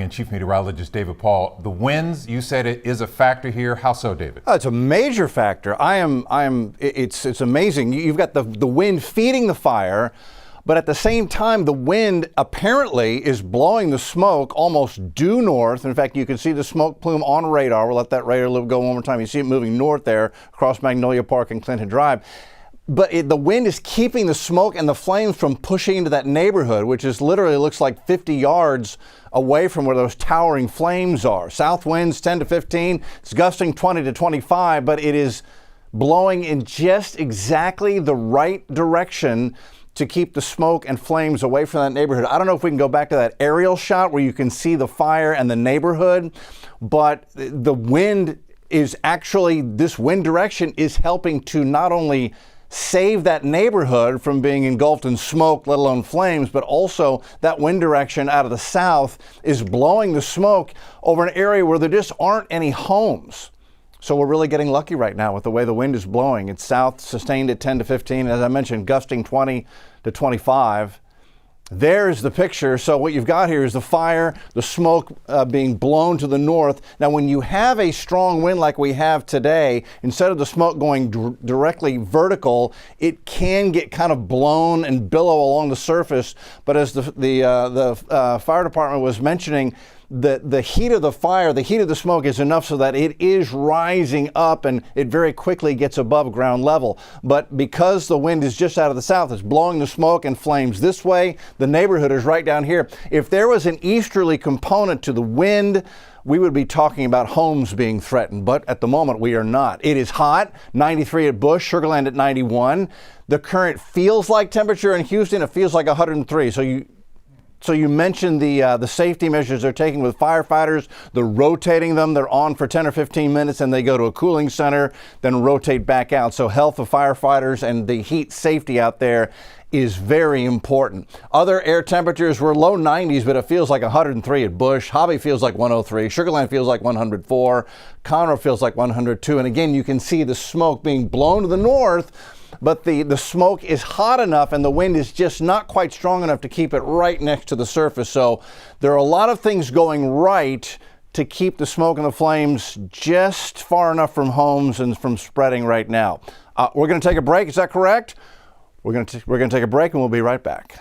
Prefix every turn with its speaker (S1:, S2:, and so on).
S1: And Chief Meteorologist David Paul, the winds, you said it is a factor here. How so, David?
S2: It's a major factor. It's amazing. You've got the wind feeding the fire, but at the same time, the wind apparently is blowing the smoke almost due north. In fact, you can see the smoke plume on radar. We'll let that radar go one more time. You see it moving north there across Magnolia Park and Clinton Drive. But the wind is keeping the smoke and the flames from pushing into that neighborhood, which is literally looks like 50 yards away from where those towering flames are. South winds 10 to 15, it's gusting 20 to 25, but it is blowing in just exactly the right direction to keep the smoke and flames away from that neighborhood. I don't know if we can go back to that aerial shot where you can see the fire and the neighborhood, but the wind is actually, this wind direction is helping to not only save that neighborhood from being engulfed in smoke, let alone flames, but also that wind direction out of the south is blowing the smoke over an area where there just aren't any homes. So we're really getting lucky right now with the way the wind is blowing. It's south, sustained at 10 to 15, as I mentioned, gusting 20 to 25. There's the picture. So what you've got here is the fire, the smoke being blown to the north. Now, when you have a strong wind like we have today, instead of the smoke going directly vertical, it can get kind of blown and billow along the surface. But as the fire department was mentioning, the heat of the fire, the heat of the smoke is enough so that it is rising up and it very quickly gets above ground level. But because the wind is just out of the south, it's blowing the smoke and flames this way. The neighborhood is right down here. If there was an easterly component to the wind, we would be talking about homes being threatened, but at the moment we are not. It is hot, 93 at Bush, Sugar Land at 91. The current feels like temperature in Houston, it feels like 103. So you mentioned the safety measures they're taking with firefighters. They're rotating them. They're on for 10 or 15 minutes and they go to a cooling center, then rotate back out. So health of firefighters and the heat safety out there is very important. Other air temperatures were low 90s, but it feels like 103 at Bush. Hobby feels like 103. Sugar Land feels like 104. Conroe feels like 102. And again, you can see the smoke being blown to the north, but the smoke is hot enough and the wind is just not quite strong enough to keep it right next to the surface. So there are a lot of things going right to keep the smoke and the flames just far enough from homes and from spreading right now. We're going to take a break. Is that correct? We're going to take a break and we'll be right back.